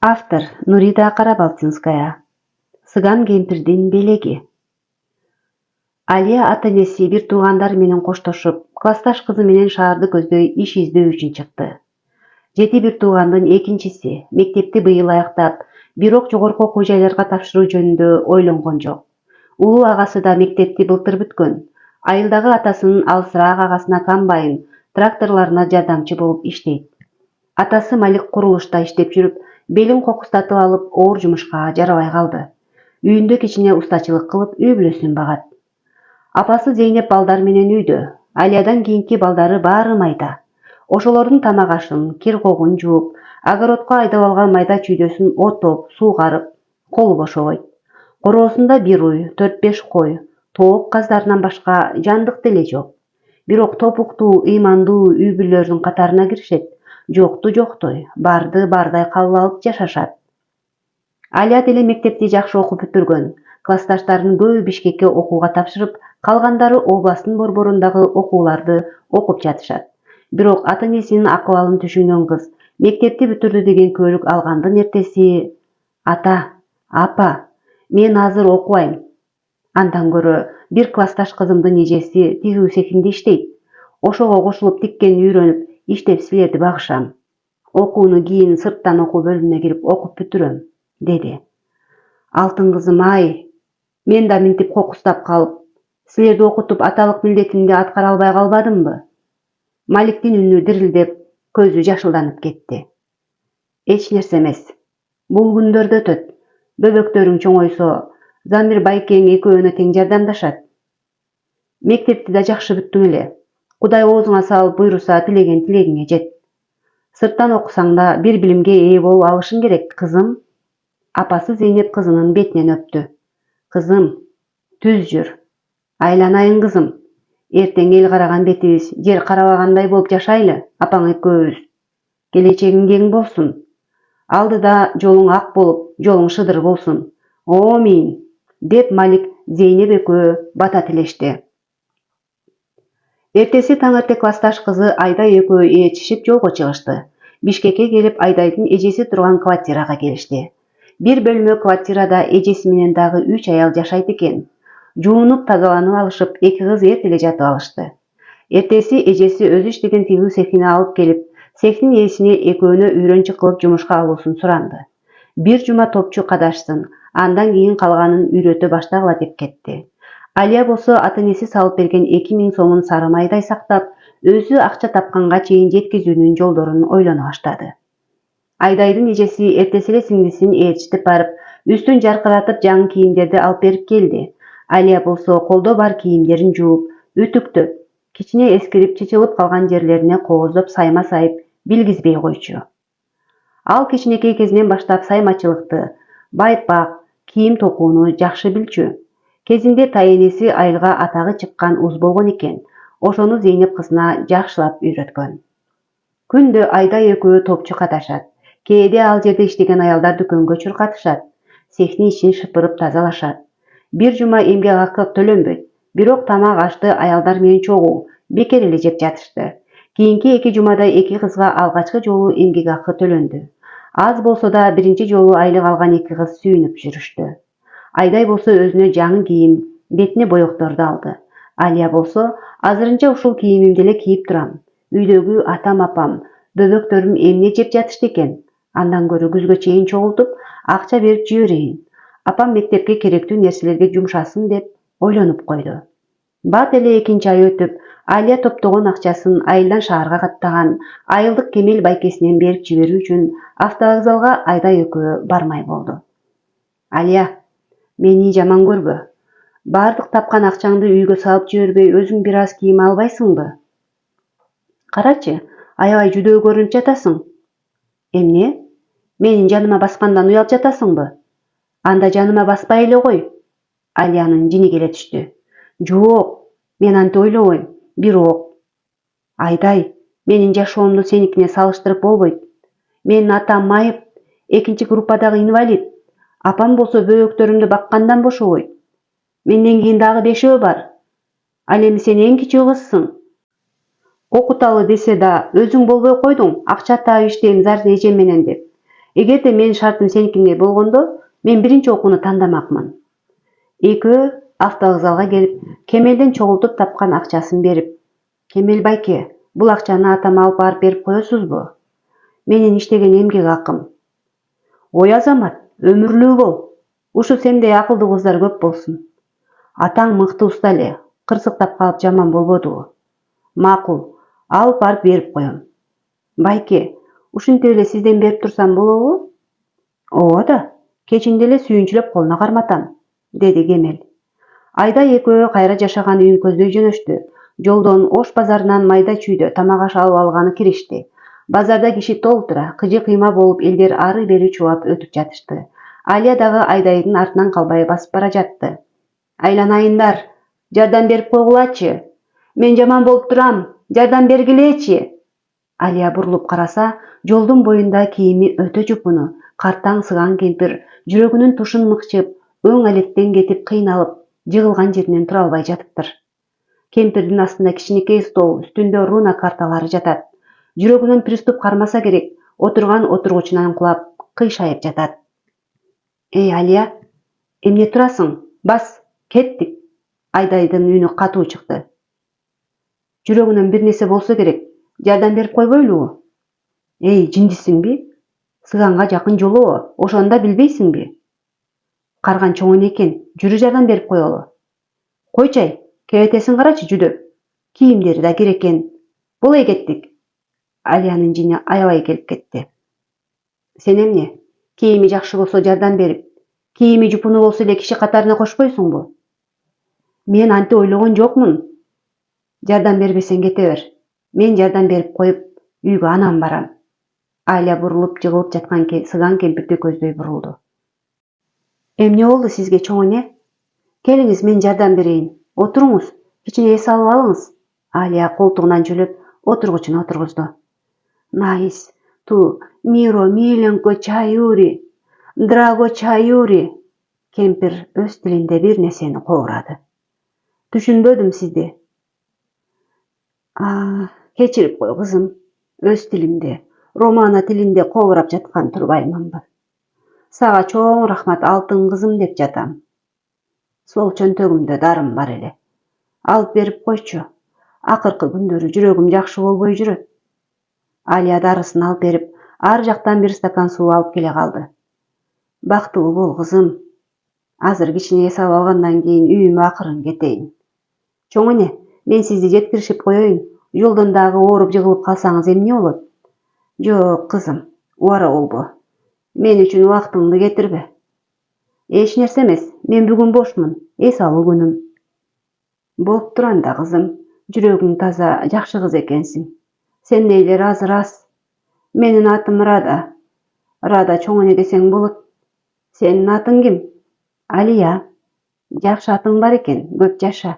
Автор Нурида Карабалцинская. Сыган кемпирдин белеги. Алия ата-энеси бир туугандар менен коштошуп, классташ кызы менен шаарды көздөй иш издөө үчүн чыкты. 7 бир туугандын экинчиси мектепти быйыл аяктап, бирок жогорку окуу жайларга тапшыруу жөнүндө ойлонгон жок. Улуу агасы да мектепти былтыр бүткөн. Айылдагы атасынын алысыраак агасына комбайн, тракторлоруна жардамчы болуп иштейт. Атасы Малик курулушта иштеп жүрүп, белин кокустатып алып, оор жумушка жарабай калды. Үйүндө кичине устачылык кылып, үй бүлөсүн багат. Апасы Зейнеп балдар менен үйдө. Алиядан кийинки балдары баары майда. Ошолордун тамак ашын, кир когун жууп, огородко айдап алган майда чүйдөсүн отоп, суугарып, колу бошобойт. Короосунда бир уй, 4-5 кой, тоок каздарынан башка жандык деле жок. Бирок топуктуу, ыймандуу үй бүлөлөрдүн катарына киришет. Жокту жоктой, барды бардай кабыл алып жашашат. Алия деле мектепти жакшы окуп бүтүргөн. Классташтарынын көбү Бишкекке окууга тапшырып, калгандары областтын борборундагы окууларды окуп жатышат. Бирок ата-энесинин акыбалын түшүнгөн кыз мектепти бүтүрдү деген күбөлүк алгандын эртеси: "Ата, апа, мен азыр окубайм. Андан көрө бир классташ кызымдын эжеси тигүү цехинде иштейт. Ошого кошулуп тиккенди үйрөнүп, иштеп силерди багышам. Окууну кийин сырттан окуу бөлүмүнө кирип окуп бүтүрөм", деди. "Алтын кызым ай, мен да минтип кокустап калып, силерди окутуп аталык милдетимди аткара албай калбадымбы?" Маликтин үнү дирилдеп, көзү жашылданып кетти. "Эч нерсе эмес. Бул күндөрдө өтөт. Бөбөктөрүң чоңойсо, Замир байкең экөөнө тең жардамдашат. Мектепти да жакшы бүттүң эле. Кудай оозуңа салып буйруса, тилеген тилегиңе жет. Сырттан окусаң да бир билимге ээ болуп алышың керек, кызым." Апасы Зейнеп кызынын бетинен өптү. "Кызым, түз жүр. Айланайын кызым. Эртең эл караган бетибиз жер карабагандай болуп жашайлы, апаң экөөбүз. Келечегиң кең болсун. Алдыда жолуң ак болуп, жолуң шыдыр болсун. Омин", деп Малик Зейнеп экөө бата тилешти. Эртеси таңерте классташ кызы Айдай экөө ээрчишип жолго чыгышты. Бишкекке келип, Айдайдын эжеси турган квартирага келишти. Бир бөлмө квартирада эжеси менен дагы 3 аял жашайт экен. Жуунуп, тазаланып алышып, эки кыз эрт эле жатып алышты. Эртеси эжеси өзү иштеген тигүү цехине алып келип, цехтин ээсине экөөнө үйрөнчүк кылып жумушка алуусун суранды. Бир жума топчу кадашсын, андан кийин калганын үйрөтө баштагыла деп кетти. Алия болсо ата-энеси салып берген 2000 сомун сары майдай сактап, өзү акча тапканга чейин жеткизүүнүн жолдорун ойлоно баштады. Айдайдын эжеси эртеси эле сиңдисин ээрчитип барып, үстүн жаркыратып жаңы кийимдерди алып берип келди. Алия болсо колдо бар кийимдерин жууп, үтүктөп, кичине эскирип чычылып калган жерлерине кооздоп сайма сайып билгизбей койчу. Ал кичинекей кезинен баштап саймачылыкты, байпак, кийим токууну жакшы билчү. Кезинде тайенеси айылга атагы чыккан уз болгон экен. Ошону Зейнеп кызына жакшылап үйрөткөн. Күндө Айдай экөө топчу каташат. Кээде ал жерде иштеген аялдар дүкөнгө чуркатышат. Цехтин ичин шыпырып тазалашат. Бир жума эмгек акы төлөнбөйт. Бирок тамак ашты аялдар менен чогуу, бекер эле жеп жатышты. Кийинки 2 жумада 2 кызга алгачкы жолу эмгек акы төлөндү. Аз болсо да биринчи жолу айлык алган 2 кыз сүйүнүп жүрүштү. Айдай болсо өзүнө жаңы кийим, бетине боекторду алды. Алия болсо, азырынча ушул кийимимди эле кийип турам. Үйдөгү атам-апам, бөбөктөрүм эмне жеп жатышты экен? Андан көрө күзгө чейин чогултуп, акча берип жиберейин. Апам мектепке керектүү нерселерге жумшасын деп ойлонуп койду. Бат эле 2 ай өтүп, Алия топтогон акчасын айылдан шаарга каттаган айылдык Кемел байкесинен берип жиберүү үчүн автовокзалга Айдай экөө бармай болду. "Алия, мени жаман көрбө. Бардык тапкан акчаңды үйгө салып жибербей, өзүң бир аз кийим албайсыңбы? Карачы, аябай жүдөө көрүнүп жатасың. Эмне? Менин жаныма баскандан уялып жатасыңбы? Анда жаныма баспай эле кой." Алиянын жини келе түштү. "Жок, мен антип ойлобойм. Бирок, Айдай, менин жашоомду сеникине салыштырып болбойт. Менин атам майып, 2-группадагы инвалид. Апам болсо бөбөктөрүмдү баккандан бошобойт. Менден кийин дагы 5 бар. Ал эми сен эң кичүү кызсың. Окуталы десе да өзүң болбой койдуң, акча таап иштейм зарыл эжем менен деп. Эгерде менин шартым сеникиндей болгондо, мен биринчи окууну тандамакмын. Экөө автовокзалга келип, Кемелден чогултуп тапкан акчасын берип, Кемел байке, бул акчаны атама алып барып берип коесузбу? Менин иштеген эмгек акым. Ой Азамат, өмүрлүү бол. Ушу сендей акылдуу кыздар көп болсун. Атаң мыкты уста эле, кырсыктап калып жаман болбодубу? Макул, алып барып берип коем. Байке, ушинтип эле сизден берип турсам болобу? Ооба да, кечинде эле сүйүнчүлөп колуна карматам, деди Кемел. Айдай экөө кайра жашаган үйүн көздөй жөнөштү. Жолдон Ош базарынан майда чүйдө тамак аш алып алганы киришти. Базарда киши толтура, кыжы-кыйма болуп элдер ары бери чубап өтүп жатышты. Алия дагы Айдайдын артынан калбай басып бара жатты. Айланайындар, жардам берип койгулачы. Мен жаман болуп турам, жардам бергилечи. Алия бурулуп караса, жолдун боюнда кийими өтө жупуну, картаң сыган кемпир жүрөгүнүн тушун мыкчып, өң алектен кетип кыйналып, жыгылган жеринен тура албай жатыптыр. Кемпирдин астында кичинекей стол, үстүндө руна карталары жатат. Жүрөгүнөн приступ кармаса керек, отурган отургучунан кулап, кыйшайып жатат. Эй Алия, эмне турасың? Бас, кеттик. Айдайдын үнү катуу чыкты. Жүрөгүнөн бир нерсе болсо керек, жардам берип койбойлубу? Эй, жиндисиңби? Сыганга жакын жолоо, ошону да билбейсиңби? Карган чоң экен, жүрү жардам берип коелу. Койчай, кебетесин карачы жүдөп. Кийимдери да кир экен. Булай кеттик. Алиянын жини аябай келип кетти. Сен эмне? Кийими жакшы болсо жардам берип, кийими жупуну болсо эле киши катарына кошпойсуңбу? Мен антип ойлогон жокмун. Жардам бербесең кете бер. Мен жардам берип коюп, үйгө анам барам. Алия бурулуп жыгылып жаткан сыган кемпирди көздөй бурулду. Эмне болду сизге чоң эне? Келиңиз, мен жардам берейин. Отуруңуз, кичине эс алып алыңыз. Алия колтугунан жүлүп, отургучуна отургузду. Найс, ту, миро, миленко, чаюри, драго чаюри. Кемпир өз тилинде бир нерсени коурады. Түшүнбөдүм сизди. Кечирип кой кызым. Өз тилимде, романа тилинде коурап жаткан турбаймынбы? Сага чоң рахмат алтын кызым деп жатам. Сол чөнтөгүмдө дарым бар эле. Алып берип койчу. Акыркы күндөрү жүрөгүм жакшы болбой жүрөт. Алия дарысын алып берип, ар жактан бир стакан суу алып келе калды. Бактылуу бол кызым. Азыр кичине эс алып алгандан кийин үйүмө акырын кетейин. Чоң эне, мен сизди жеткиришип коеюн. Жолдон дагы ооруп жыгылып калсаңыз эмне болот? Жок, кызым, убара болбо. Мен үчүн убактыңды кетирбе. Эч нерсе эмес, мен бүгүн бошмун, эс алуу күнүм. Болуп туранда кызым, жүрөгүң таза, жакшы кыз экенсиң. Сендейлер азыр аз. Менин атым Рада. Рада чоң эне десең болот. Сенин атың ким? Алия. Жакшы атың бар экен, көп жаша.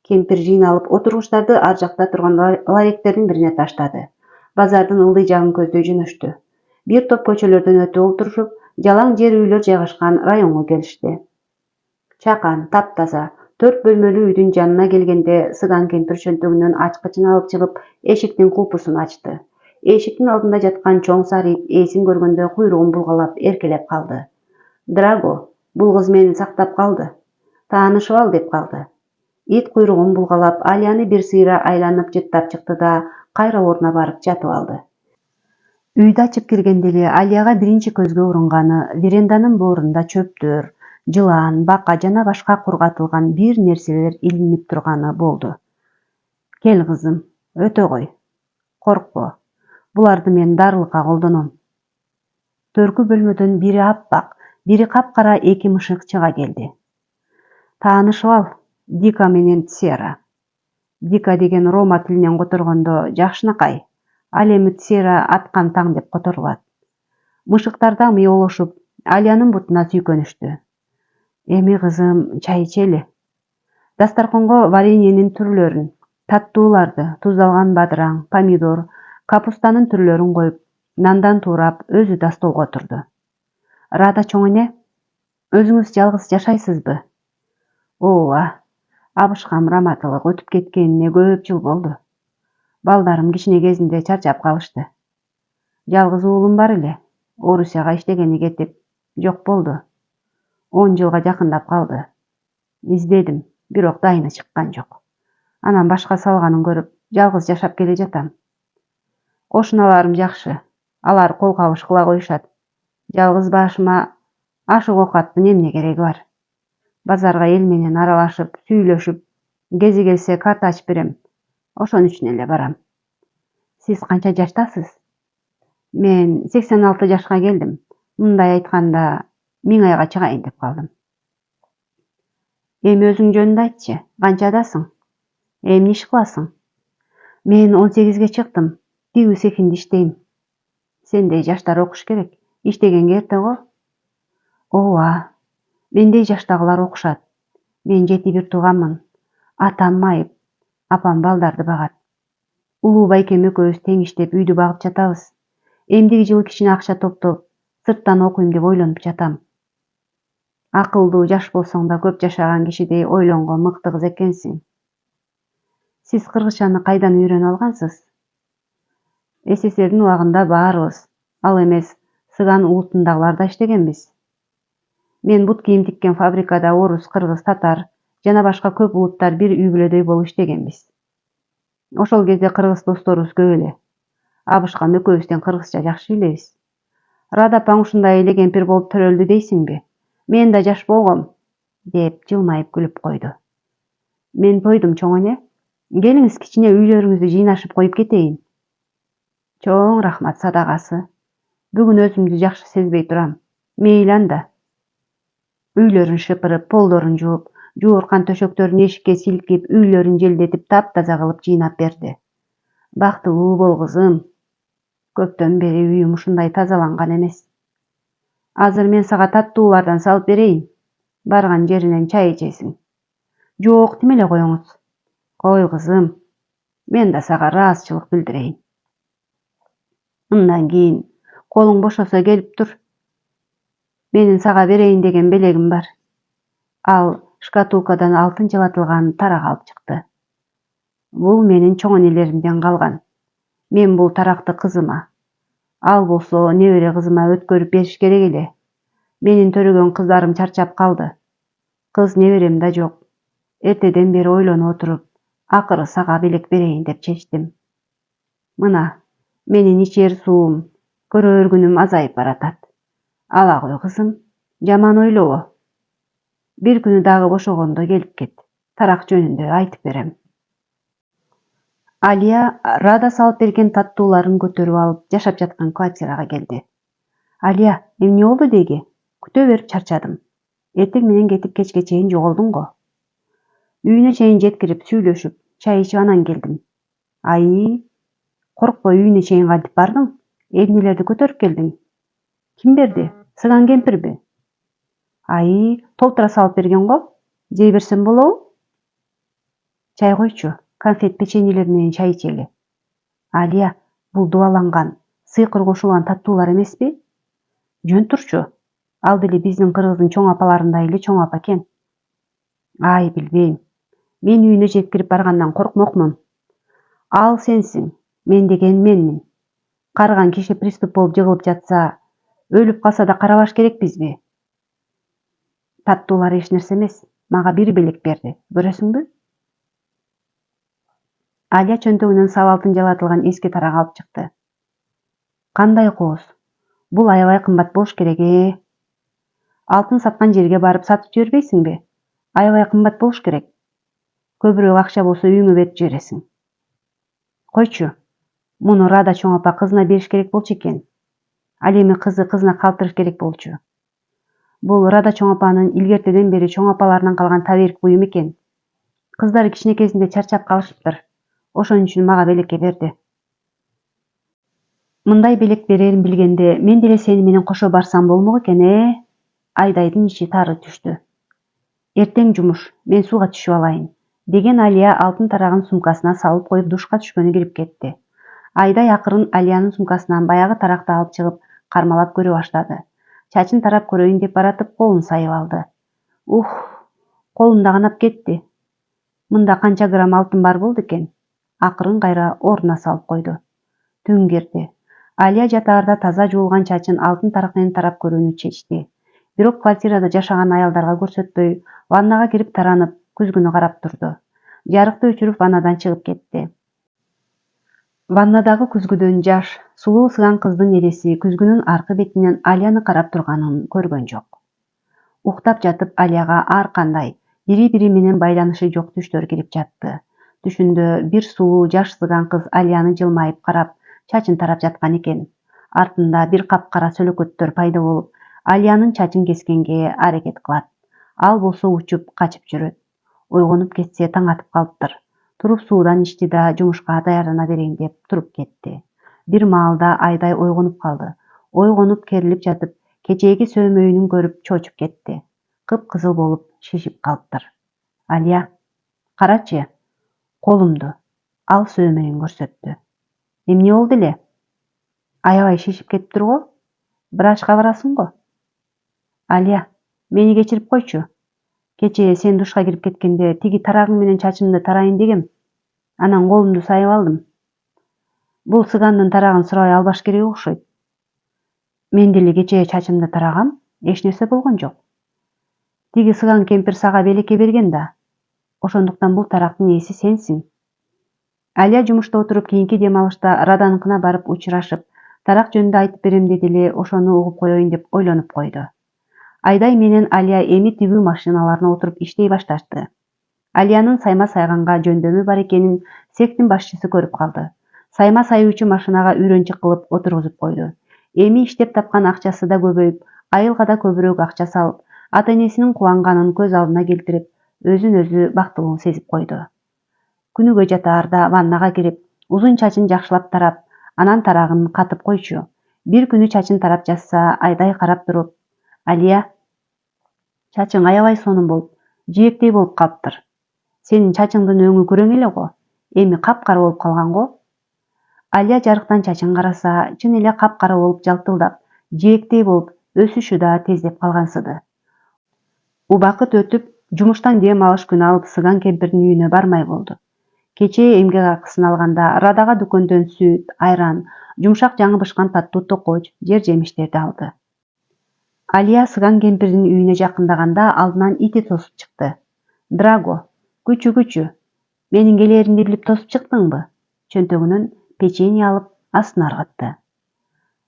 Кемпир жыйналып отургучтарды ар жакта турган ларектердин бирине таштады. Базардын ылдый жагын көздөй жөнөштү. Бир топ көчөлөрдөн өтүп олтурушуп, жалаң жер үйлөр жайгашкан районго келишти. Чакан, таптаза, 4 бөлмөлүү үйдүн жанына келгенде сыган кемпир чөнтөгүнөн ачкычын алып чыгып, эшиктин кулпусун ачты. Эшиктин алдында жаткан чоң сары ит ээсин көргөндө куйругун булгалап эркелеп калды. Драго, бул кыз мени сактап калды. Таанышып ал деп калды. Ит куйругун булгалап, Алияны бир сыйра айланып жыттап чыкты да, кайра ордуна барып жатып алды. Үйдү ачып киргенде эле Алияга биринчи көзгө урунганы веранданын боорунда чөптөр, жылан, бака жана башка кургатылган бир нерселер илинип турганы болду. Кел кызым, өтө кой. Коркпо. Буларды мен дарылыкка колдоном. Төркү бөлмөдөн бири аппак, бири капкара эки мышык чыга келди. Таанышып ал, Дика менен Тсера. Дика деген рома тилинен которгондо жакшынакай, ал эми Тсера аткан таң деп которулат. Мышыктар да мыйоолошуп, Алиянын бутуна сүйкөнүштү. Эми кызым, чай ичели. Дастарканга вареньенин түрлөрүн, таттууларды, туздалган бадыраң, помидор, капустанын түрлөрүн коюп, нандан туурап, өзү да столго отурду. Рада чоң эне, өзүңүз жалгыз жашайсызбы? Ооба, абышкам раматылык өтүп кеткенине көп жыл болду. Балдарым кичине кезинде чарчап калышты. Жалгыз уулум бар эле, Орусияга иштегени кетип, жок болду. 10 жылга жакындап калды. Издедим, бирок дайыны чыккан жок. Анан башка салганын көрүп, жалгыз жашап келе жатам. Кошуналарым жакшы. Алар кол кабыш кыла коюшат. Жалгыз башыма ашык оокаттын эмне кереги бар? Базарга эл менен аралашып, сүйлөшүп, кези келсе карта ачып берем. Ошон үчүн эле барам. Сиз канча жаштасыз? Мен 86 жашка келдим. Мындай айтканда, 1000 айга чыгайын деп калдым. Эми өзүң жөнүндө айтчы, канчадасың? Эмне иш кыласың? Мен 18ге чыктым. Тигүү цехинде иштейм. Сендей жаштар окуш керек. Иштегенге эрте го. Ооба. Мендей жаштагылар окушат. Мен 7 тууганмын. Атам майып, апам балдарды багат. Улуу байкем экөөбүз тең иштеп үйдү багып жатабыз. Эмдиги жылы кичине акча топтоп, сырттан окуйм деп ойлонуп жатам. Акылдуу жаш болсоң да көп жашаган кишидей ойлонгон мыкты кыз экенсиң. Сиз кыргызчаны кайдан үйрөнүп алгансыз? СССРдин убагында баарыбыз, ал эмес Сыган улутундагыларда иштегенбиз. Мен бут кийим тиккен фабрикада орус, кыргыз, татар жана башка көп улуттар бир үй бүлөдөй болуп иштегенбиз. Ошол кезде кыргыз досторубуз көп эле. Абышкан экөөбүз тең кыргызча жакшы билебиз. Рада апаң ушундай эле кемпир болуп төрөлдү дейсиңби? Мен да жаш болгом, деп жылмайып күлүп койду. Мен тойдум чоң эне. Келиңиз кичине үйлөрүңүздү жыйнашып коюп кетейин. Чоң рахмат садагасы. Бүгүн өзүмдү жакшы сезбей турам. Мейли анда. Үйлөрүн шыпырып, полдорун жууп, жууркан төшөктөрүн эшикке силкип, үйлөрүн желдетип, таптаза кылып жыйнап берди. Бактылуу бол кызым. Көптөн бери үйүм ушундай тазаланган эмес. Азыр мен сага таттуулардан салып берейин. Барган жеринен чай ичесиң. Жок, тим эле коюңуз. Кой кызым. Мен да сага ыраазычылык билдирейин. Мындан кийин колуң бошосо келип тур. Менин сага берейин деген белегим бар. Ал шкатулкадан алтын жылатылган тарак алып чыкты. Бул менин чоң энелеримден калган. Мен бул таракты кызыма, ал болсо небере кызыма өткөрүп бериш керек эле. Менин төрөгөн кыздарым чарчап калды. Кыз неберем да жок. Эртеден бери ойлонуп отуруп, акыры сага белек берейин деп чечтим. Мына, менин ичер суум, көрөр күнүм азайып баратат. Ала кой кызым, жаман ойлобо. Бир күнү дагы бошогондо келип кет. Тарак жөнүндө айтып берем. Алия Рада салып берген таттууларын көтөрүп алып жашап жаткан квартирага келди. Алия, эмне болду деги? Күтө берип чарчадым. Эртең менен кетип кечке чейин жоголдуң го. Үйүнө чейин жеткирип сүйлөшүп, чай ичип анан келдим. Ай, коркпой үйүнө чейин кантип бардың? Эмнелерди көтөрүп келдиң? Ким берди? Сыган кемпирби? Ай, толтура салып берген го. Жей берсем болобу? Чай койчу, конфет печеньелер менен чай ичели. Алия, бул дубаланган, сыйкыр кошулган таттуулар эмеспи? Жөн турчу. Ал деле биздин кыргыздын чоң апаларындай эле чоң апа экен. Ай, билбейм. Мен үйүнө жеткирип баргандан коркмокмун. Ал сенсиң, мен деген менмин. Карыган киши приступ болуп жыгылып жатса, өлүп калса да карабаш керекпизби? Таттуулар эч нерсе эмес. Мага бир белек берди. Көрөсүңбү? Алия чөнтөгүнөн сап алтын жалатылган эски тарак алып чыкты. Кандай кооз? Бул аябай кымбат болуш керек, Алтын саткан жерге барып сатып жибербейсиңби? Аябай кымбат болуш керек. Көбүрөөк акча болсо үйүңө берип жибересиң. Койчу, муну Рада чоң апа кызына бериш керек болчу экен. Ал эми кызына калтырыш керек болчу. Бул Рада чоң апанын илгертеден бери чоң апаларынан калган таберик буюм экен. Кыздары кичинекесинде чарчап калышыптыр. Ошон үчүн мага белекке берди. Мындай белек берерин билгенде, мен деле сени менен кошо барсам болмок экен, Айдайдын ичи тары түштү. Эртең жумуш, мен сууга түшүп алайын, деген Алия алтын тарагын сумкасына салып коюп душка түшкөнү кирип кетти. Айдай акырын Алиянын сумкасынан баягы таракты алып чыгып, кармалап көрө баштады. Чачын тарап көрөйүн деп баратып колун сайып алды. Колум да канап кетти. Мында канча грамм алтын бар болду экен? Акырын кайра ордуна салып койду. Түн кирди. Алия жатаарда таза жуулган чачын алтын тарак менен тарап көрүүнү чечти. Бирок квартирада жашаган аялдарга көрсөтпөй, ваннага кирип таранып, күзгүнү карап турду. Жарыкты өчүрүп ваннадан чыгып кетти. Ваннадагы күзгүдөн жаш, сулуу сыган кыздын элеси күзгүнүн аркы бетинен Алияны карап турганын көргөн жок. Уктап жатып Алияга ар кандай бири-бири менен байланышы жок түштөр кирип жатты. Түшүндө бир сулуу жаш сыган кыз Алияны жылмайып карап, чачын тарап жаткан экен. Артында бир капкара сөлөкөттөр пайда болуп, Алиянын чачын кескенге аракет кылат. Ал болсо учуп, качып жүрөт. Ойгонуп кетсе таң атып калыптыр. Туруп суудан ичти да жумушка даярдана берейин деп туруп кетти. Бир маалда Айдай ойгонуп калды. Ойгонуп керилип жатып, кечээги сөөмөйүнүн көрүп чочуп кетти. Кып-кызыл болуп шишип калыптыр. Алия, карачы, колумду. Ал сөөмөйүн көрсөттү. Эмне болду эле? Аябай шишип кетиптир го. Врачка барасың го. Алия, мени кечирип койчу. Кечээ сен душка кирип кеткенде тиги тарагың менен чачымды тарайын дегем. Анан колумду сайып алдым. Бул сыгандын тарагын сурабай албаш керек окшойт. Мен деле кечээ чачымды тарагам, эч нерсе болгон жок. Тиги сыган кемпир сага белекке берген да. Ошондуктан бул тарактын ээси сенсиң. Алия жумушта отуруп кийинки дем алышта Раданыкына барып учурашып, тарак жөнүндө айтып берем деди эле ошону угуп коеюн деп ойлонуп койду. Айдай менен Алия эми тигүү машиналарына отуруп иштей башташты. Алиянын сайма сайганга жөндөмү бар экенин сектин башчысы көрүп калды. Сайма сайуучу машинага үйрөнчүк кылып отургузуп койду. Эми иштеп тапкан акчасы да көбөйүп, айылга да көбүрөөк акча салып, ата-энесинин кубанганын көз алдына келтирип, өзүн өзү бактылуу сезип койду. Күнүгө жатаарда ваннага кирип, узун чачын жакшылап тарап, анан тарагын катып койчу. Бир күнү чачын тарап жатса, Айдай карап туруп, Алия, чачың аябай сонун болуп, жиектей болуп калыптыр. Сенин чачыңдын өңү күрөң эле го, эми капкара болуп калган го. Алия жарыктан чачын караса, чын эле капкара болуп жалтылдап, жиектей болуп, өсүшү да тездеп калгансыды. Убакыт өтүп, жумуштан дем алыш күнү алып сыган кемпирдин үйүнө бармай болду. Кечээ эмгек акысын алганда Радага дүкөндөн сүт, айран, жумшак жаңы бышкан таттуу токоч, жер жемиштерди алды. Алия сыган кемпирдин үйүнө жакындаганда алдынан ити тосуп чыкты. Драго, күчү, менин келеримди билип тосуп чыктыңбы? Чөнтөгүнөн печенье алып астына ыргытты.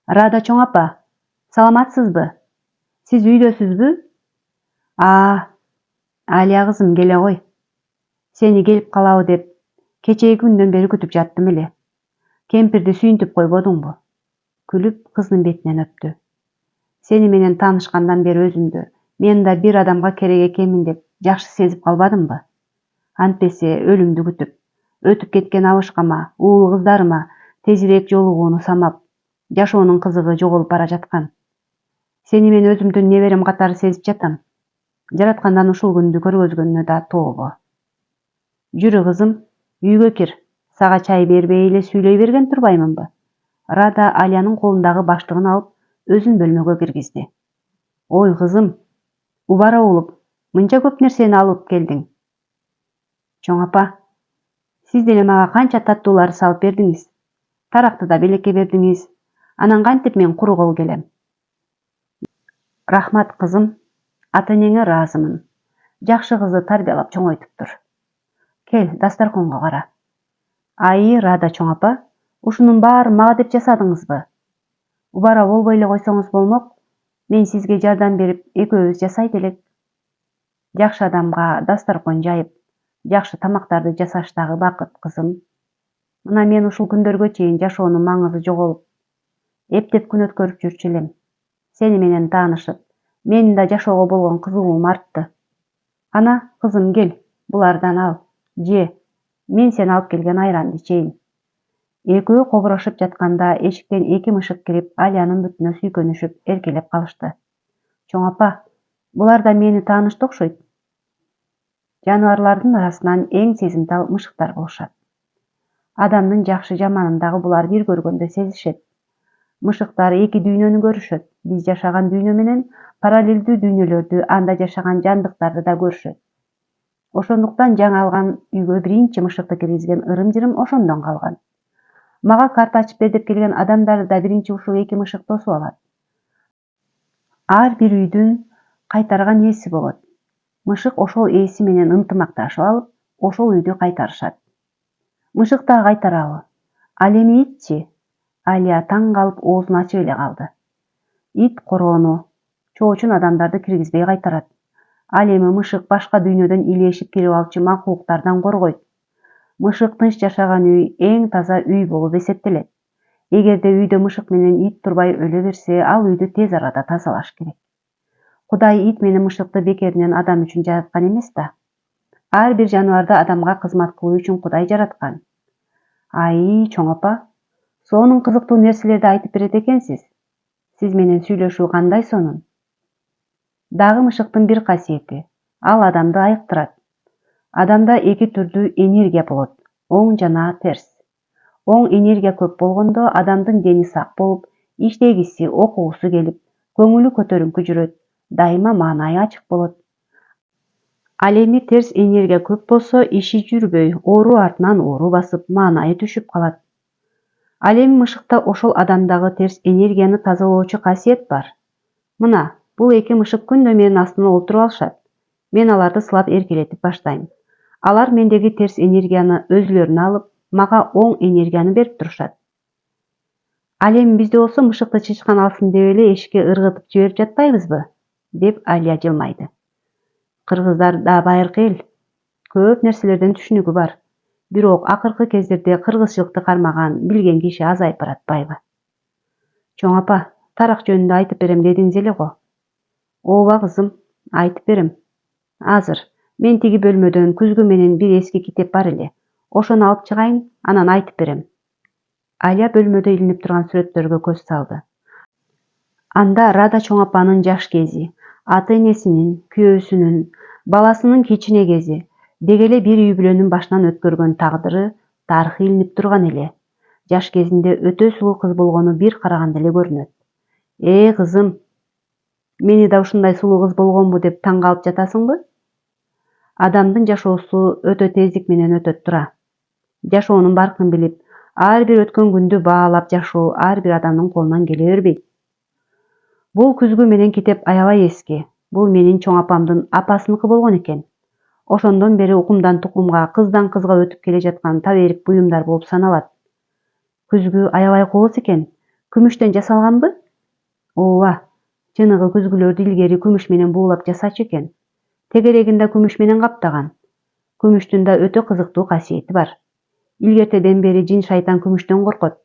Рада чоң апа, саламатсызбы? Сиз үйдөсүзбү? Алия кызым келе кой. Сени келип калабы деп кечээги күндөн бери күтүп жаттым эле. Кемпирди сүйүнтүп койбодуңбу? Күлүп кыздын бетинен өптү. Сени менен таанышкандан бери өзүмдү мен да бир адамга керек экенмин деп жакшы сезип калбадымбы? Антпесе өлүмдү күтүп, өтүп кеткен абышкама, уулу кыздарыма тезирээк жолугууну самап, жашоонун кызыгы жоголуп бара жаткан. Сени мен өзүмдүн неберем катары сезип жатам. Жараткандан ушул күндү көргөзгөнүнө да тообо. Жүрү кызым, үйгө кир. Сага чай бербей эле сүйлөй берген турбаймынбы? Рада Алиянын колундагы баштыгын алып, өзүн бөлмөгө киргизди. Ой кызым, убара болуп, мынча көп нерсени алып келдиң. Чоң апа, сиз деле мага канча таттуулар салып бердиңиз. Таракты да белекке бердиңиз. Анан кантип мен куру кол келем? Рахмат кызым, ата-энеңе ыраазымын. Жакшы кызды тарбиялап чоңойтуптур. Кел, дастарконго кара. Рада чоң апа, ушунун баарын мага деп жасадыңызбы? Убара болбой эле койсоңуз болмок, мен сизге жардам берип, экөөбүз жасайт элек. Жакшы адамга дастаркон жайып, жакшы тамактарды жасаш дагы бакыт кызым. Мына мен ушул күндөргө чейин жашоонун маңызы жоголуп, эптеп күн өткөрүп жүрчү элем. Сени менен таанышып, менин да жашоого болгон кызыгуум артты. Ана, кызым кел, булардан ал, же, мен сен алып келген айранды ичейин. Экөө кобурошуп жатканда эшиктен эки мышык кирип, Алиянын бүтүнө сүйкөнүшүп, эркелеп калышты. Чоң апа, булар да мени таанышты окшойт. Жаныбарлардын арасынан эң сезимтал мышыктар болушат. Адамдын жакшы жаманын дагы булар бир көргөндө сезишет. Мышыктар эки дүйнөнү көрүшөт. Биз жашаган дүйнө менен параллелдүү дүйнөлөрдү, анда жашаган жандыктарды да көрүшөт. Ошондуктан жаңы алган үйгө биринчи мышыкты киргизген ырым-жырым ошондон калган. Мага карта ачып бер деп келген адамдарды да биринчи ушул 2 мышык тосуп алат. Ар бир үйдүн кайтарган ээси болот. Мышык ошол ээси менен ынтымакташып алып, ошол үйдү кайтарышат. Мышык да кайтарабы? Ал эми итчи? Алия таң калып оозун ачып эле калды. Ит короону, чоочун адамдарды киргизбей кайтарат. Ал эми мышык башка дүйнөдөн илешип кирип алчу макулуктардан коргойт. Мышык тынч жашаган үй эң таза үй болуп эсептелет. Эгерде үйдө мышык менен ит турбай өлө берсе, ал үйдү тез арада тазалаш керек. Кудай ит менен мышыкты бекеринен адам үчүн жараткан эмес да. Ар бир жаныбарды адамга кызмат кылуу үчүн Кудай жараткан. Ай, чоң апа, сонун кызыктуу нерселерди айтып берет экенсиз. Сиз менен сүйлөшүү кандай сонун? Дагы мышыктын бир касиети, ал адамды айыктырат. Адамда 2 түрдүү энергия болот, оң жана терс. Оң энергия көп болгондо адамдын дени сак болуп, иштегиси, окугусу келип, көңүлү көтөрүңкү жүрөт, дайыма маанайы ачык болот. Ал эми терс энергия көп болсо, иши жүрбөй, оору артынан оору басып, маанайы түшүп калат. Ал эми мышыкта ошол адамдагы терс энергияны тазалоочу касиет бар. Мына, бул 2 мышык күндө менин астымда отуруп алышат. Мен аларды сылап эркелетип баштайм. Алар мендеги терс энергияны өзүлөрүнө алып, мага оң энергияны берип турушат. Ал эми бизде болсо мышыкты чычкан алсын деп эле эшикке ыргытып жиберип жатпайбызбы? Деп Алия жылмайды. Кыргыздар да байыркы эл. Көп нерселерден түшүнүгү бар. Бирок акыркы кездерде кыргызчылыкты кармаган, билген киши азайып баратпайбы? Чоң апа, тарак жөнүндө айтып берем дедиңиз эле го. Ооба кызым, айтып берем. Азыр мен тиги бөлмөдөн күзгү менен бир эски китеп бар эле. Ошону алып чыгайын, анан айтып берем. Алия бөлмөдө илинип турган сүрөттөргө көз салды. Анда Рада чоң апанын жаш кези, ата-энесинин, күйөөсүнүн, баласынын кичине кези, деги эле бир үй бүлөнүн башынан өткөргөн тагдыры, тарыхы илинип турган эле. Жаш кезинде өтө сулуу кыз болгону бир караганда эле көрүнөт. Кызым, мени да ушундай сулуу кыз болгонбу деп таң калып жатасыңбы? Адамдын жашоосу өтө тездик менен өтөт тура. Жашоонун баркын билип, ар бир өткөн күндү баалап жашоо ар бир адамдын колунан келе бербейт. Бул күзгү менен китеп аябай эски. Бул менин чоң апамдын апасыныкы болгон экен. Ошондон бери укумдан тукумга, кыздан кызга өтүп келе жаткан таберик буюмдар болуп саналат. Күзгү аябай кооз экен. Күмүштөн жасалганбы? Ооба, чыныгы күзгүлөрдү илгери күмүш менен буулап жасачу экен. Тегерегин да күмүш менен каптаган. Күмүштүн да өтө кызыктуу касиети бар. Илгертеден бери жин шайтан күмүштөн коркот.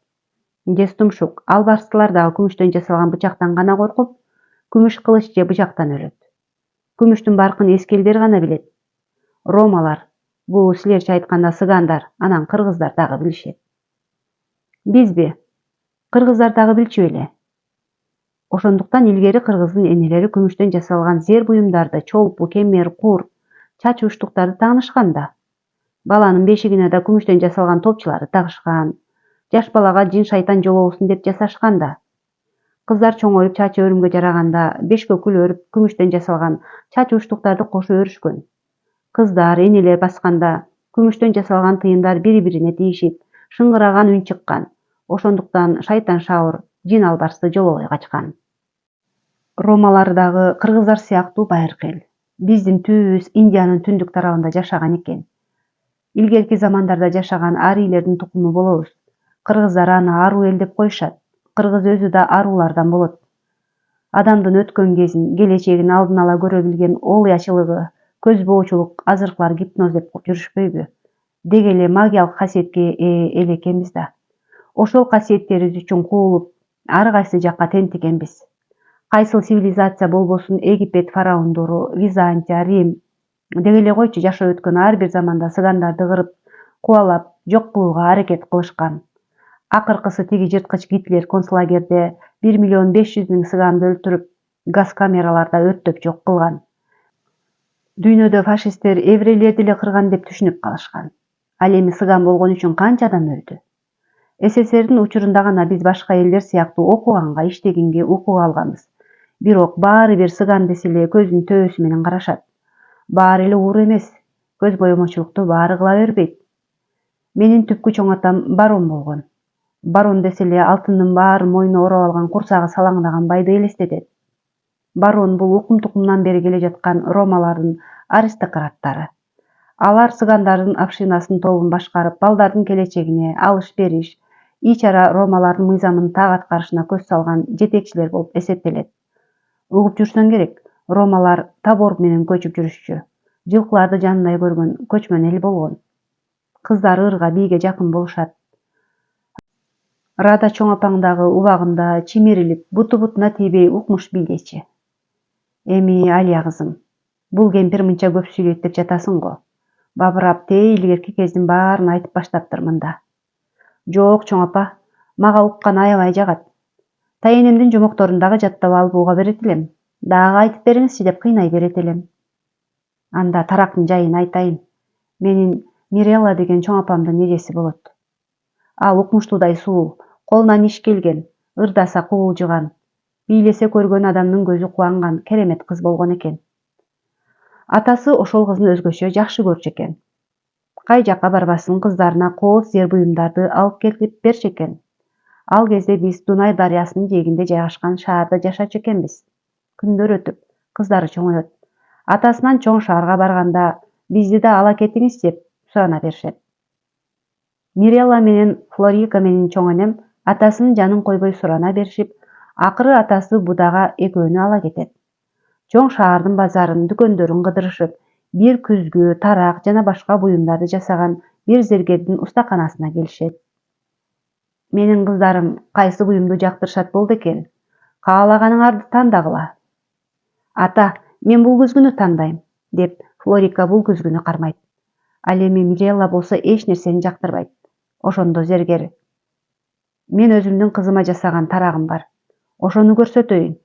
Жестумшук, албарстылар дагы күмүштөн жасалган бычактан гана коркуп, күмүш кылыч же бычактан өлөт. Күмүштүн баркын эски элдер гана билет. Ромалар, бул силерче айтканда сыгандар, анан кыргыздар дагы билишет. Бизби? Кыргыздар дагы билчү эле. Ошондуктан илгери кыргыздын энелери күмүштөн жасалган зер буюмдарды, чолпу, кемер, кур, чач уштуктарды тагынышкан да. Баланын бешигине да күмүштөн жасалган топчуларды тагышкан. Жаш балага жин шайтан жолобосун деп жасашкан да. Кыздар чоңоюп чачы өрүмгө жараганда, бешкөкүл өрүп, күмүштөн жасалган чач уштуктарды кошуп өрүшкөн. Кыздар, энелер басканда, күмүштөн жасалган тыйындар бири-бирине тийишип, шыңгыраган үн чыккан. Ошондуктан шайтан шаур, жин албарсты жолобой качкан. Ромалар дагы кыргыздар сыяктуу байыркы эл. Биздин түбүбүз Индиянын түндүк тарабында жашаган экен. Илгерки замандарда жашаган арийлердин тукуму болобуз. Кыргыздар аны аруу эл деп коюшат. Кыргыз өзү да аруулардан болот. Адамдын өткөн кезин, келечегин алдын ала көрө билген оолуячылыгы, көзбоочулук, азыркылар гипноз деп жүрүшпөйбү? Деги эле магиялык касиетке ээ эл экенбиз да. Ошол касиеттерибиз үчүн куулуп, ар кайсы жакка тентигенбиз. Кайсыл цивилизация болбосун, Египет фараондору, Византия, Рим, деги эле койчу жашап өткөн ар бир заманда сыгандарды кырып, кубалап, жок кылууга аракет кылышкан. Акыркысы тиги жырткыч Гитлер концлагерде 1 500 000 сыганды өлтүрүп, газ камераларда өрттөп жок кылган. Дүйнөдө фашисттер еврейлерди эле кырган деп түшүнүп калышкан. Ал эми сыган болгон үчүн канча адам өлдү? СССРдин учурунда гана биз башка элдер сыяктуу окуганга, иштегенге укук алганбыз. Бирок баары бир сыган десе эле көзүнүн төбөсү менен карашат. Баары эле уур эмес, көз боемочулукту баары кыла бербейт. Менин түпкү чоң атам барон болгон. Барон десе эле алтындын баарын мойнуна ороп алган курсагы салаңдаган байды элестетет. Барон бул укум-тукумдан бери келе жаткан ромалардын аристократтары. Алар цыгандардын общинасын тобун башкарып, балдардын келечегине, алыш-бериш, ич-ара ромалардын мыйзамын так аткарышына көз салган жетекчилер болуп эсептелет. Угуп жүрсөң керек, ромалар табор менен көчүп жүрүшчү. Жылкыларды жанындай көргөн көчмөн эл болгон. Кыздар ырга бийге жакын болушат. Рада чоң апаңдагы убагында чимирилип, буту-бутуна тийбей укмуш бийлечи. Эми Алия кызым, бул кемпир мынча көп сүйлөйт деп жатасың го. Бабырап тээ илгерки кездин баарын айтып баштаптыр мында. Жок чоң апа, мага уккан аябай жагат. Тайенемдин жомокторун дагы жаттап алып уга берет элем. Дагы айтып бериңизчи деп кыйнай берет элем. Анда тарактын жайын айтайын. Менин Мирелла деген чоң апамдын эжеси болот. Ал укмуштуудай суу, колунан иш келген, ырдаса кубулжуган, бийлесе көргөн адамдын көзү кубанган керемет кыз болгон экен. Атасы ошол кызын өзгөчө жакшы көрчү экен. Кай жакка барбасын кыздарына кооз зер буюмдарды алып келип берчү экен. Ал кезде биз Дунай дарыясынын жээгинде жайгашкан шаарда жашачу экенбиз. Күндөр өтүп, кыздары чоңоет. Атасынан чоң шаарга барганда бизди да ала кетиңиз деп сурана беришет. Мирелла менен Флорика менин чоң энем атасынын жанын койбой сурана беришип, акыры атасы будага экөөнү ала кетет. Чоң шаардын базарын, дүкөндөрүн кыдырышып, бир күзгү, тарак жана башка буюмдарды жасаган бир зергердин устаканасына келишет. Менин кыздарым кайсы буюмду жактырышат болду экен? Каалаганыңарды тандагыла. Ата, мен бул күзгүнү тандайм, деп Флорика бул күзгүнү кармайт. Ал эми Мирелла болсо эч нерсени жактырбайт. Ошондо зергер: мен өзүмдүн кызыма жасаган тарагым бар. Ошону көрсөтөйүн.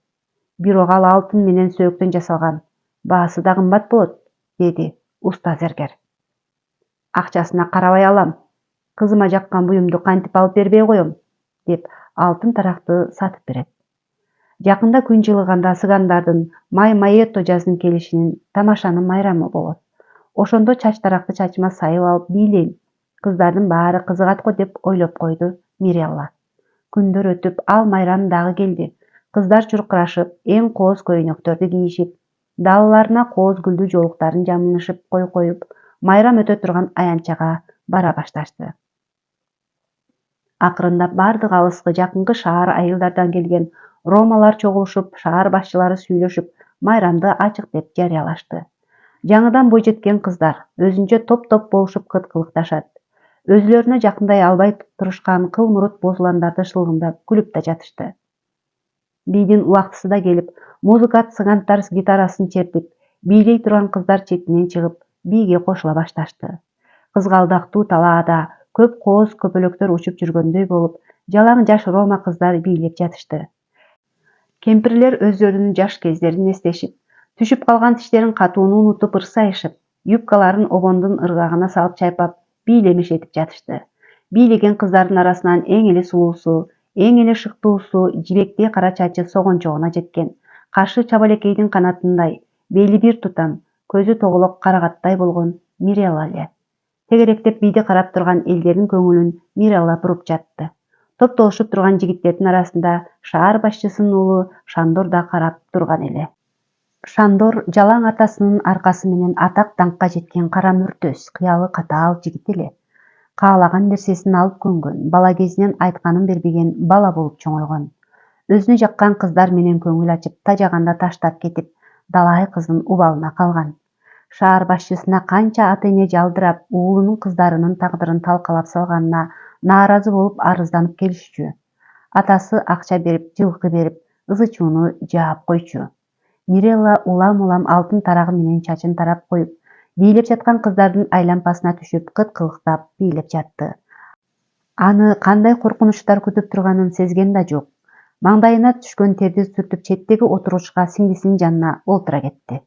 Бирок ал алтын менен сөөктөн жасалган. Баасы да кымбат болот, деди уста зергер. Акчасына карабай алам. Кызыма жаккан буюмду кантип алып бербей коем, деп алтын таракты сатып берет. Жакында күн жылыганда цыгандардын Май-Маетто жаздын келишинин тамашанын майрамы болот. Ошондо чач таракты чачыма сайып алып бийлейм. Кыздардын баары кызыгат го деп ойлоп койду Мирелла. Күндөр өтүп, ал майрам дагы келди. Кыздар чуркурашып, эң кооз көйнөктөрдү кийишип, далаларына кооз гүлдүү жоолуктарын жамылышып коюп, майрам өтө турган аянтчага бара башташты. Акырында бардык алыскы жакынкы шаар айылдардан келген ромалар чогулушуп, шаар башчылары сүйлөшүп, майрамды ачык деп жарыялашты. Жаңыдан бой жеткен кыздар өзүнчө топ-топ болушуп кыткылыкташат. Өзүлөрүнө жакындай албай турушкан кыл мурут бозуландарды шылгымдап күлүп да жатышты. Бийдин убактысы да келип, музыка цыгандар гитарасын чертип, бийлей турган кыздар четинен чыгып, бийге кошула башташты. Кызгалдактуу талаада көп кооз көпөлөктөр учуп жүргөндөй болуп, жалаң жаш рома кыздар бийлеп жатышты. Кемпирлер өздөрүнүн жаш кездерин эстешип, түшүп калган тиштерин катууну унутуп ырсайышып, юбкаларын обондун ыргагына салып чайпап, бийлемешетип жатышты. Бийлеген кыздардын арасынан эң эле сулуусу, эң эле шыктуусу, жибектей кара чачы согончогуна жеткен, кашы чабалекейдин канатындай, бели бир тутам, көзү тоголок карагаттай болгон Мирелла эле. Тегеректеп бийди карап турган элдердин көңүлүн Мирелла буруп жатты. Топтолушуп турган жигиттердин арасында шаар башчысынын уулу Шандор да карап турган эле. Шандор жалаң атасынын аркасы менен атак даңкка жеткен кара мүртөс, кыялы катаал жигит эле. Каалаган нерсесин алып көнгөн, бала кезинен айтканын бербеген бала болуп чоңойгон. Өзүнө жаккан кыздар менен көңүл ачып, тажаганда таштап кетип, далай кыздын убалына калган. Шаар башчысына канча ата-эне жалдырап, уулунун кыздарынын тагдырын талкалап салганына нааразы болуп арызданып келишчү. Атасы акча берип, жылкы берип, ызы-чууну жаап койчу. Мирелла улам-улам алтын тарагы менен чачын тарап коюп, бийлеп жаткан кыздардын айлампасына түшүп, кыткылыктап бийлеп жатты. Аны кандай коркунучтар күтүп турганын сезген да жок. Маңдайына түшкөн терди сүртүп, четтеги отургучка сиңдисинин жанына олтура кетти.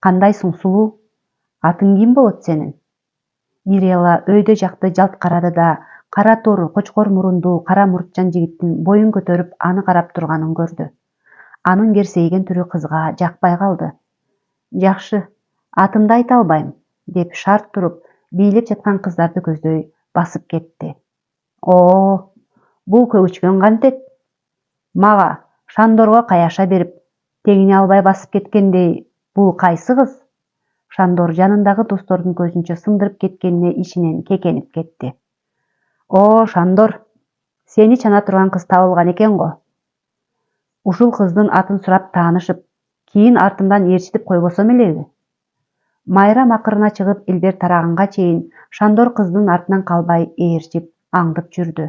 Кандайсың, сулуу? Атың ким болот сенин? Мирелла өйдө жакты жалт карады да, кара тор, кочкор мурунду, кара муртчан жигиттин боюн көтөрүп аны карап турганын көрдү. Анын керсейген түрү кызга жакпай калды. Жакшы, атымды айта албайм, деп шарт туруп, бийлеп жаткан кыздарды көздөй басып кетти. О, Бул көгүчкөн кантет? Мага, Шандорго каяша берип, тегине албай басып кеткендей, бул кайсы кыз? Шандор жанындагы достордун көзүнчө сындырып кеткенине ичинен кекенип кетти. О, Шандор, сени чана турган кыз табылган экен го. Ушул кыздын атын сурап таанышып, кийин артымдан ээрчитип койбосом элеби? Майра макырына чыгып илдер тараганга чейин Шандор кыздын артынан калбай ээрчип, аңдып жүрдү.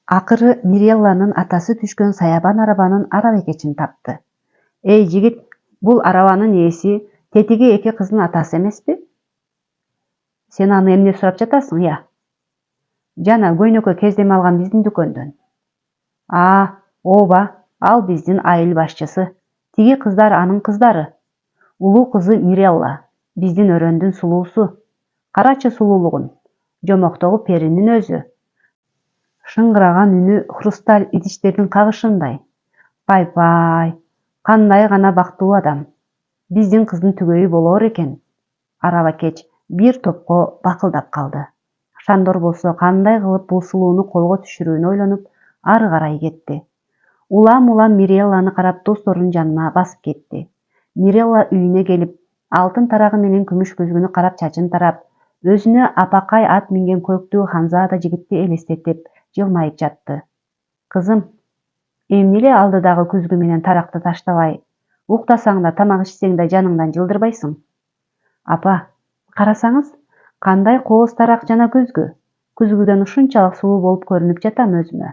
Акыры Мирелланын атасы түшкөн саябан арабанын арабекечин тапты. Эй жигит, бул арабанын ээси тетиги эки кыздын атасы эмеспи? Сен аны эмне сурап жатасың, я? Жана көйнөккө кездеме алган биздин дүкөндөн. Ооба, ал биздин айыл башчысы. Тиги кыздар анын кыздары. Улуу кызы Мирелла, биздин өрөөндүн сулуусу. Карачы сулуулугун, жомоктогу перинин өзү. Шыңгыраган үнү хрусталь идиштердин кагышындай. Пай, кандай гана бактылуу адам. Биздин кыздын түгөйү болоор экен. Арабакеч бир топко бакылдап калды. Шандор болсо кандай кылып бул сулууну колго түшүрүүнү ойлонуп, ары карай кетти. Улам Мирелланы карап досторунун жанына басып кетти. Мирелла үйүнө келип, алтын тарагы менен күмүш көзгүнү карап чачын тарап, өзүнө апакай ат минген көктүү ханзада жигитти элестетип жылмайып жатты. Кызым, эмне эле алдыдагы күзгү менен таракты таштабай, уктасаң да тамак ичсең да жаныңдан жылдырбайсың? Апа, карасаңыз, кандай кооз тарак жана күзгү. Күзгүдөн ушунчалык сулуу болуп көрүнүп жатам өзүмө.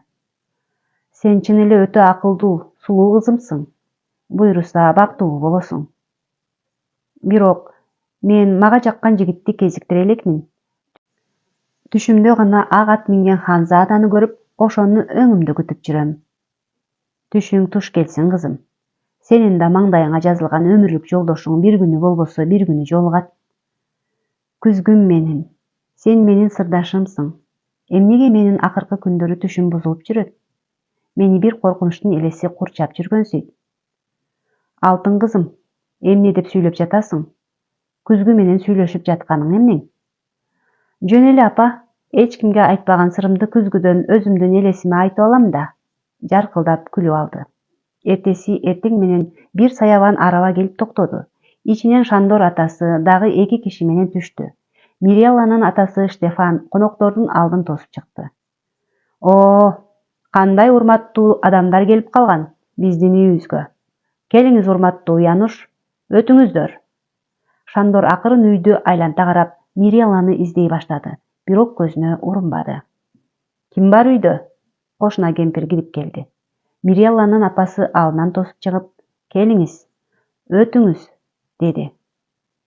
Сен чын эле өтө акылдуу, сулуу кызымсың. Буйруса бактылуу болосуң. Бирок мен мага жаккан жигитти кезиктире элекмин. Түшүмдө гана ак ат минген ханзаданы көрүп, ошону өңүмдө күтүп жүрөм. Түшүң туш келсин, кызым. Сенин да маңдайыңа жазылган өмүрлүк жолдошуң бир күнү болбосо бир күнү жолугат. Күзгүм менин, сен менин сырдашымсың. Эмнеге менин акыркы күндөрү түшүм бузулуп жүрөт? Мени бир коркунучтун элеси курчап жүргөнсүйт. Алтын кызым, эмне деп сүйлөп жатасың? Күзгү менен сүйлөшүп жатканың эмнең? Жөн эле апа, эч кимге айтпаган сырымды күзгүдөн өзүмдүн элесиме айтып алам да. Жаркылдап күлүп алды. Эртеси эртең менен бир саябан араба келип токтоду. Ичинен Шандор атасы дагы эки киши менен түштү. Мирелланын атасы Штефан коноктордун алдын тосуп чыкты. О, кандай урматтуу адамдар келип калган биздин үйүбүзгө. Келиңиз, урматтуу Януш, өтүңүздөр. Шандор акырын үйдү айланта карап, Мирелланы издей баштады, бирок көзүнө урунбады. Ким бар үйдө? Кошуна кемпир кирип келди. Мирелланын апасы алдынан тосуп чыгып, келиңиз, өтүңүз, деди.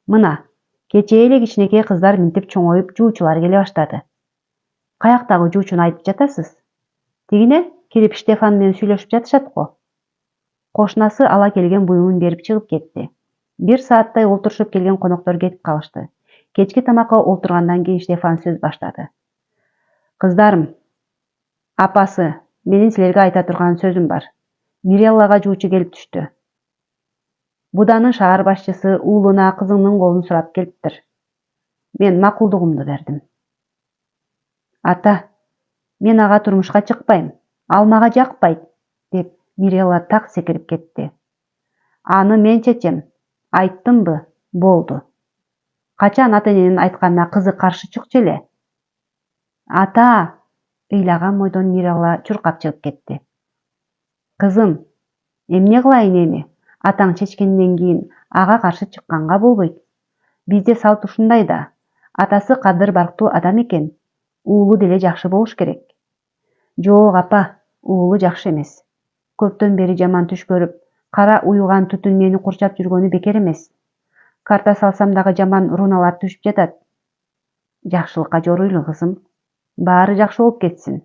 Мына, кечээ эле кичинекей кыздар минтип чоңоюп жуучулар келе баштады. Каяктагы жуучуну айтып жатасыз? Тигине кирип Штефан менен сүйлөшүп жатышат го. Кошунасы ала келген буюмун берип чыгып кетти. Бир сааттай олтурушуп келген коноктор кетип калышты. Кечки тамакка олтургандан кийин Штефан сөз баштады. Кыздарым, апасы, менин силерге айта турган сөзүм бар. Миреллага жуучу келип түштү. Буданын шаар башчысы уулуна кызыңдын колун сурап келиптир. Мен макулдугумду бердим. Ата, мен ага турмушка чыкпайм, ал мага жакпайт, деп Мирелла так секирип кетти. Аны мен чечем, айттымбы, болду. Качан ата-эненин айтканына кызы каршы чыкчу эле? Ата, ыйлаган бойдон Мирелла чуркап чыгып кетти. Кызым, эмне кылайын эми? Атаң чечкенден кийин ага каршы чыкканга болбойт. Бизде салт ушундай да. Атасы кадыр барктуу адам экен. Уулу деле жакшы болуш керек. Жок апа, уулу жакшы эмес. Көптөн бери жаман түш көрүп, кара уюган түтүн мени курчап жүргөнү бекер эмес. Карта салсам дагы жаман руналар түшүп жатат. Жакшылыкка жоруйлу, кызым. Баары жакшы болуп кетсин.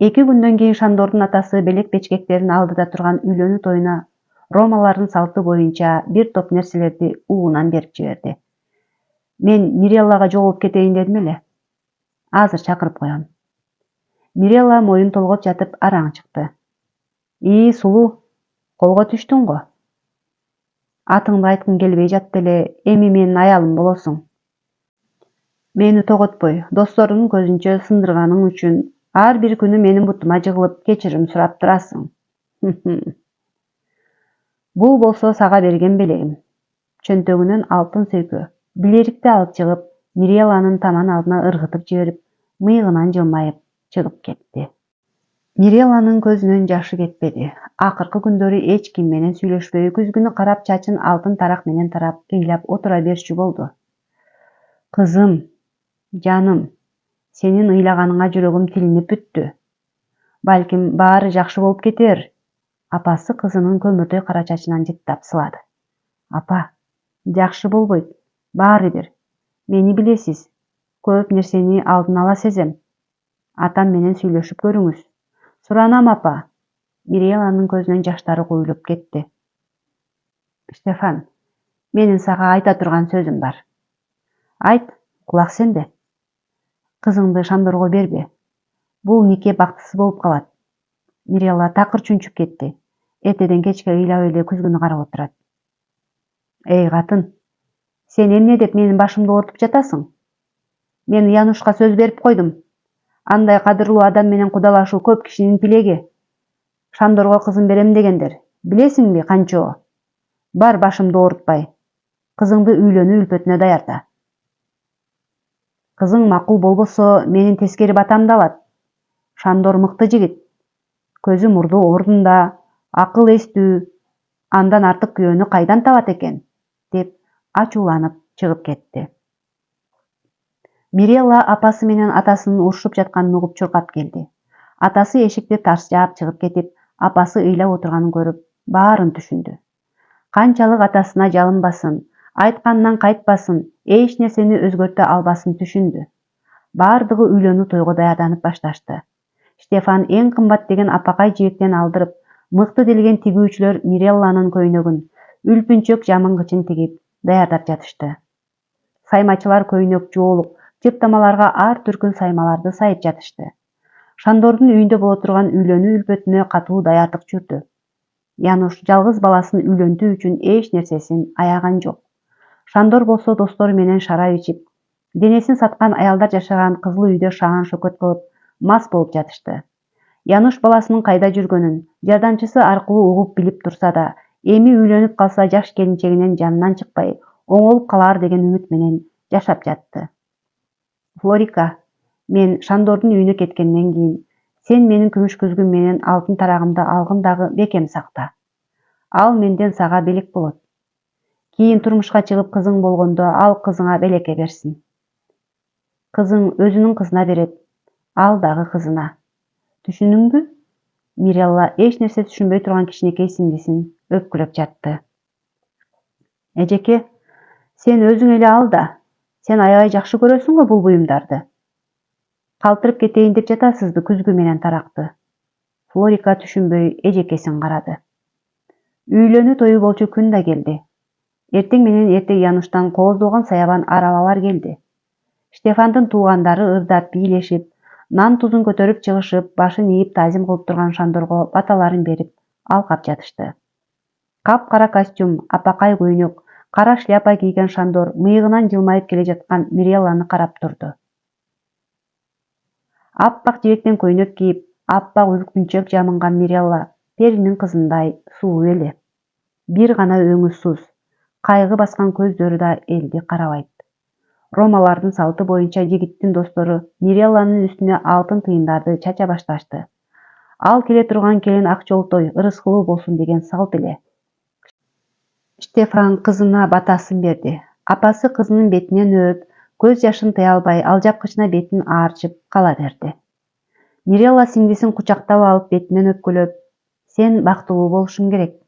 2 күндөн кийин Шандордун атасы белек бечкектерин алдыда турган үйлөнүү тоюна ромалардын салты боюнча бир топ нерселерди уунан берип жиберди. Мен Миреллага жолугуп кетейин дедим эле. Азыр чакырып коем. Мирелла моюн толгоп жатып араң чыкты. Сулуу, колго түштүң го. Атыңды айткым келбей жатты эле, эми менин аялым болосуң. Мени тоготпой, досторунун көзүнчө сындырганың үчүн Ар бир күнү менин бутума жыгылып кечирим сурап турасың. Бул болсо сага берген белегим. Чөнтөгүнөн алтын сөйкө. Билерикти алып чыгып, Мирелланын таман алдына ыргытып жиберип, мыйыгынан жылмайып чыгып кетти. Мирелланын көзүнөн жашы кетпеди. Акыркы күндөрү эч ким менен сүйлөшпөй, күзгүнү карап чачын алтын тарак менен тарап ыйлап отура берчү болду. Кызым, жаным, сенин ыйлаганыңа жүрөгүм тилинип бүттү. Балким баары жакшы болуп кетер. Апасы кызынын көмүрдөй кара чачынан жыттап сылады. Апа, жакшы болбойт, баары бир. Мени билесиз, көп нерсени алдын ала сезем. Атам менен сүйлөшүп көрүңүз. Суранам, апа. Мирелланын көзүнөн жаштары куюлуп кетти. Штефан, менин сага айта турган сөзүм бар. Айт, кулак сенде. Кызыңды Шандорго бербе. Бул нике бактысыз болуп калат. Мирелла такыр чүнчүп кетти. Эртеден кечке ыйлап эле күзгүнү карап отурат. Эй катын, сен эмне деп менин башымды оорутуп жатасың? Мен Янушка сөз берип койдум. Андай кадырлуу адам менен кудалашуу көп кишинин тилеги. Шандорго кызын берем дегендер. Билесиңби канчоо? Бар башымды оорутпай. Кызыңды үйлөнүү үлпөтүнө даярда. Кызың макул болбосо, менин тескери батамды алат. Шандор мыкты жигит. Көзү мурду ордунда, акыл эстүү. Андан артык күйөөнү кайдан табат экен? Деп ачууланып чыгып кетти. Мирелла апасы менен атасынын урушуп жатканын угуп чуркап келди. Атасы эшикти тарс жаап чыгып кетип, апасы ыйлап отурганын көрүп, баарын түшүндү. Канчалык атасына жалынбасын, айтканынан кайтпасын, эч нерсени өзгөртө албасын түшүндү. Баардыгы үйлөнүү тойго даярданып башташты. Штефан эң кымбат деген апакай жибектен алдырып, мыкты делген тигүүчүлөр Мирелланын көйнөгүн, үлпүнчөк жамынгычын тигип даярдап жатышты. Саймачылар көйнөк, жоолук, жыптамаларга ар түркүн саймаларды сайып жатышты. Шандордун үйүндө боло турган үйлөнүү үлпөтүнө катуу даярдык жүрдү. Януш жалгыз баласын үйлөнтүү үчүн эч нерсесин аяган жок. Шандор болсо достору менен шарап ичип, денесин саткан аялдар жашаган кызыл үйдө шаан шөкөт кылып, мас болуп жатышты. Януш баласынын кайда жүргөнүн жардамчысы аркылуу угуп билип турса да, эми үйлөнүп калса жаш келинчегинен жанынан чыкпай, оңолуп калар деген үмүт менен жашап жатты. Флорика, мен Шандордун үйүнө кеткенден кийин, сен менин күмүш күзгүм менен алтын тарагымды алгын дагы бекем сакта. Ал менден сага белек болот. Кийин турмушка чыгып кызың болгондо ал кызыңа белекке берсин. Кызың өзүнүн кызына берет, ал дагы кызына. Түшүндүңбү? Мирелла эч нерсе түшүнбөй турган кичинекей сиңдисин өпкүлөп жатты. Эжеке, сен өзүң эле ал да. Сен аябай жакшы көрөсүң го бул буюмдарды. Калтырып кетейин деп жатасызбы күзгү менен таракты? Флорика түшүнбөй эжекесин карады. Үйлөнүү тою болчу күн да келди. Эртең менен эртең Януштан кооздолгон саябан арабалар келди. Штефандын туугандары ырдап бийлешип, нан тузун көтөрүп чыгышып, башын ийип тазим кылып турган Шандорго баталарын берип, алкап жатышты. Кап-кара костюм, апакай көйнөк, кара шляпа кийген Шандор мыйыгынан жылмайып келе жаткан Мирелланы карап турду. Аппак жибектен көйнөк кийип, аппак үлпүнчөк жамынган Мирелла перинин кызындай сулуу эле. Бир гана өңү суз, кайгы баскан көздөрү да элди карабайт. Ромалардын салты боюнча жигиттин достору Мирелланын үстүнө алтын тыйындарды чача башташты. Ал келе турган келин ак жолтой, ырыскылуу болсун деген салт эле. Штефан кызына батасын берди. Апасы кызынын бетинен өөп, көз жашын тыя албай алжапкычына бетин аарчып кала берди. Мирелла сиңдисин кучактап алып бетинен өпкөлөп, сен бактылуу болушуң керек.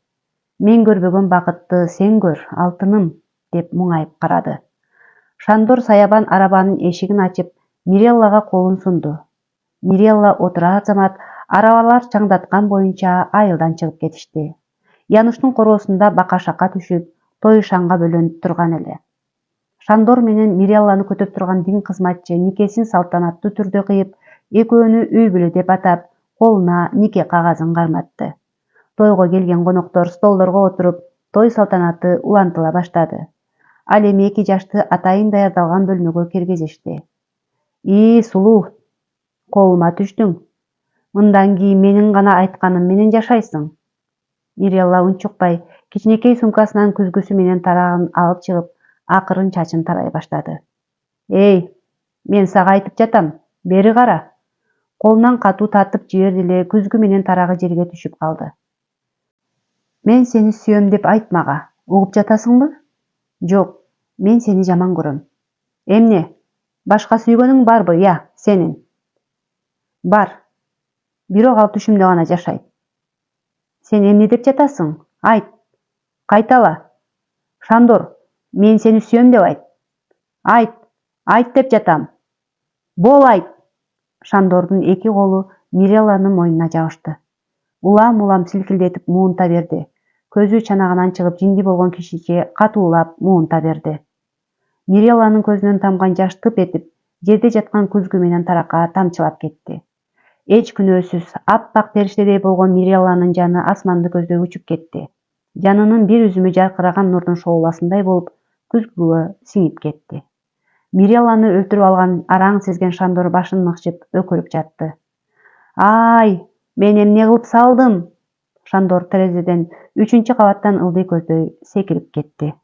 Мен көрбөгөн бакытты сен көр, алтыным, деп муңайып карады. Шандор саябан арабанын эшигин ачып, Миреллага колун сунду. Мирелла отурар замат арабалар чаңдаткан боюнча айылдан чыгып кетишти. Януштун короосунда бака-шака түшүп, той шаңга бөлөнүп турган эле. Шандор менен Мирелланы күтүп турган дин кызматчы никесин салтанаттуу түрдө кыйып, экөөнү үй бүлө деп атап, колуна нике кагазын карматты. Тойго келген коноктор столдорго отуруп, той салтанаты улантыла баштады. Ал эми 2 жашты атайын даярдалган бөлмөгө киргизишти. Сулуу, Колума түштүң. Мындан кийин менин гана айтканым менен жашайсың. Мирелла унчукпай кичинекей сумкасынан күзгүсү менен тарагын алып чыгып, акырын чачын тарай баштады. Эй, мен сага айтып жатам, бери кара. Колунан катуу тартып жиберди эле күзгү менен тарагы жерге түшүп калды. Мен сени сүйөм деп айт мага, угуп жатасыңбы? Жок, мен сени жаман көрөм. Эмне? Башка сүйгөнүң барбы, я, сенин? Бар. Бирок ал түшүмдө гана жашайт. Сен эмне деп жатасың? Айт. Кайтала. Шандор, мен сени сүйөм деп айт. Айт. Айт деп жатам. Бол айт. Шандордун эки колу Мирелланын мойнуна жабышты. Улам-улам силкилдетип муунта берди. Көзү чанагынан чыгып жинди болгон кишиче катуулап муунта берди. Мирелланын көзүнөн тамган жаш тып этип, жерде жаткан күзгү менен таракка тамчылап кетти. Эч күнөөсүз аппак периштедей болгон Мирелланын жаны асманды көздөй учуп кетти. Жанынын бир үзүмү жаркыраган нурдун шоуласындай болуп, күзгүгө сиңип кетти. Мирелланы өлтүрүп алган араң сезген Шандор башын ыкчып өкүрүп жатты. Ай, мен эмне кылып салдым? Шандор терезеден 3-кабаттан ылдый көздөй секирип кетти.